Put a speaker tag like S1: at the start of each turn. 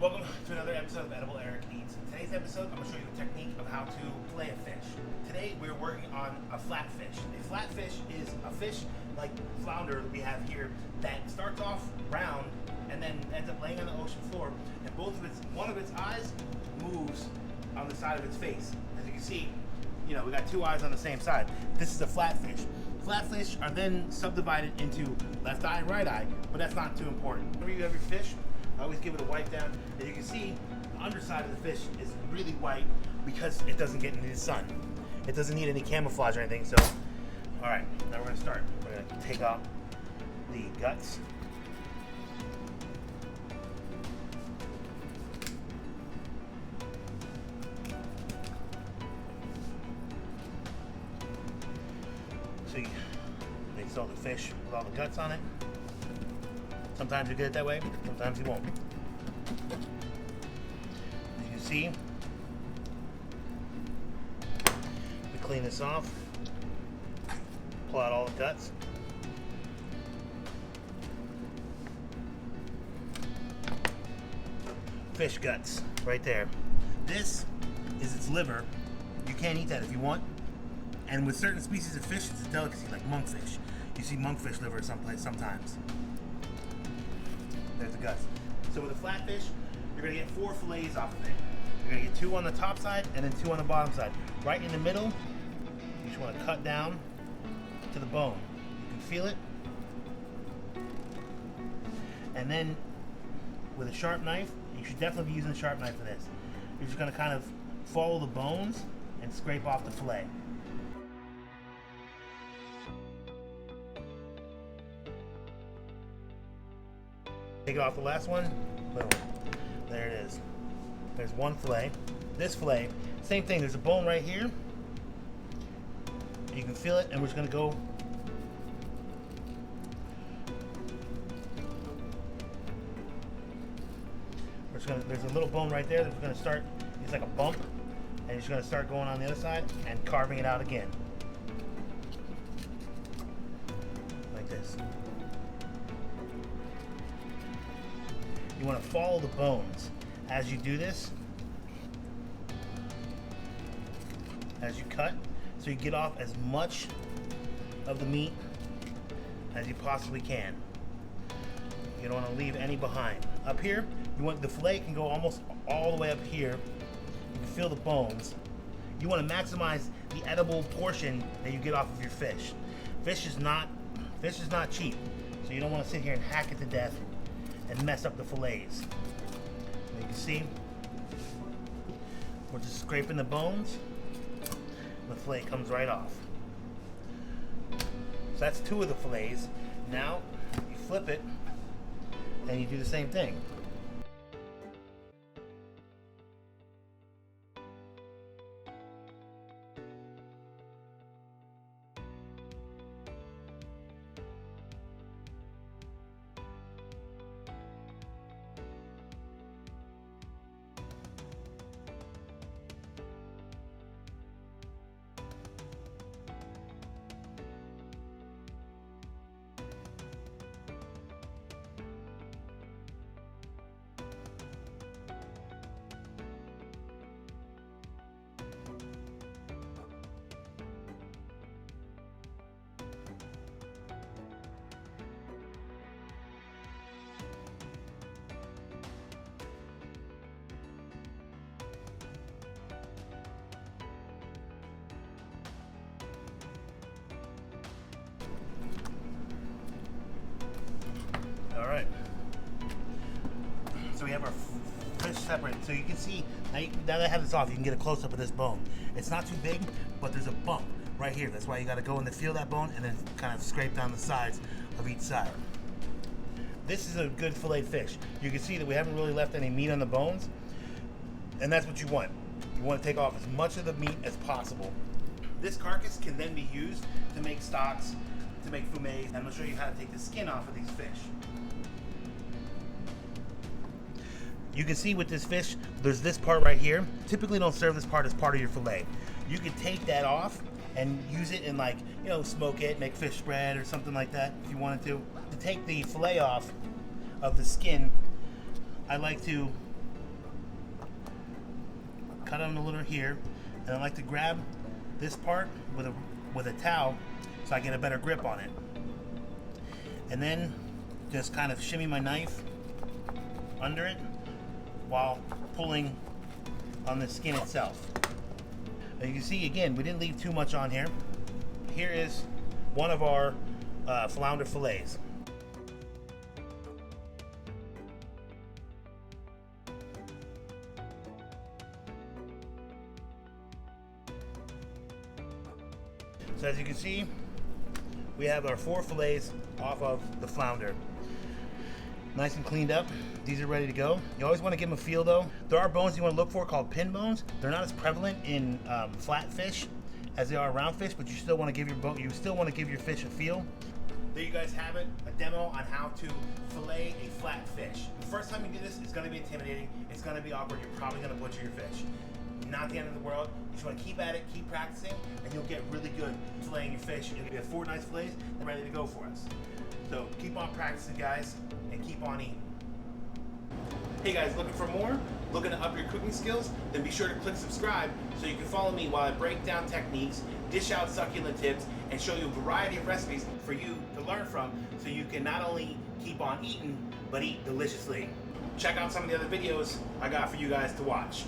S1: Welcome to another episode of Edible Eric Eats. In today's episode, I'm going to show you the technique of how to fillet a fish. Today, we're working on a flatfish. A flatfish is a fish like flounder that we have here that starts off round and then ends up laying on the ocean floor, and one of its eyes moves on the side of its face. As you can see, we got two eyes on the same side. This is a flatfish. Flatfish are then subdivided into left eye and right eye, but that's not too important. Whenever you have your fish, I always give it a wipe down. As you can see, the underside of the fish is really white because it doesn't get into the sun. It doesn't need any camouflage or anything. So, all right, now we're gonna start. We're gonna take out the guts. So they sell the fish with all the guts on it. Sometimes you get it that way, sometimes you won't. As you can see, we clean this off, pull out all the guts. Fish guts, right there. This is its liver. You can't eat that if you want. And with certain species of fish, it's a delicacy, like monkfish. You see monkfish liver sometimes. There's the guts. So with a flatfish, you're gonna get 4 fillets off of it. You're gonna get 2 on the top side and then 2 on the bottom side. Right in the middle, you just wanna cut down to the bone. You can feel it. And then with a sharp knife, you should definitely be using a sharp knife for this. You're just gonna kind of follow the bones and scrape off the fillet. Take it off the last one, boom, there it is. There's one fillet. This fillet, same thing, there's a bone right here. You can feel it, and we're just gonna go there's a little bone right there that we're gonna start, it's like a bump, and you're just gonna start going on the other side and carving it out again. Like this. You want to follow the bones as you do this, as you cut, so you get off as much of the meat as you possibly can. You don't want to leave any behind. Up here, the fillet can go almost all the way up here. You can feel the bones. You want to maximize the edible portion that you get off of your fish. Fish is not cheap, so you don't want to sit here and hack it to death and mess up the fillets. You can see, we're just scraping the bones. The fillet comes right off. So that's 2 of the fillets. Now you flip it and you do the same thing. Alright, so we have our fish separated. So you can see, now that I have this off, you can get a close-up of this bone. It's not too big, but there's a bump right here. That's why you got to go in and feel that bone and then kind of scrape down the sides of each side. This is a good fillet fish. You can see that we haven't really left any meat on the bones, and that's what you want. You want to take off as much of the meat as possible. This carcass can then be used to make stocks, to make fumés, and I'm going to show you how to take the skin off of these fish. You can see with this fish, there's this part right here. Typically don't serve this part as part of your fillet. You can take that off and use it in, like, smoke it, make fish spread or something like that if you wanted to. To take the fillet off of the skin, I like to cut them a little here, and I like to grab this part with a towel so I get a better grip on it. And then just kind of shimmy my knife under it while pulling on the skin itself. Now you can see again, we didn't leave too much on here. Here is one of our flounder fillets. So as you can see, we have our 4 fillets off of the flounder. Nice and cleaned up. These are ready to go. You always want to give them a feel though. There are bones you want to look for called pin bones. They're not as prevalent in flat fish as they are round fish, but you still want to give your fish a feel. There you guys have it, a demo on how to fillet a flat fish. The first time you do this, it's going to be intimidating. It's going to be awkward. You're probably going to butcher your fish. Not the end of the world. You just want to keep at it, keep practicing, and you'll get really good filleting your fish. You'll get 4 nice fillets and ready to go for us. So keep on practicing, guys, and keep on eating. Hey guys, looking for more? Looking to up your cooking skills? Then be sure to click subscribe so you can follow me while I break down techniques, dish out succulent tips, and show you a variety of recipes for you to learn from so you can not only keep on eating, but eat deliciously. Check out some of the other videos I got for you guys to watch.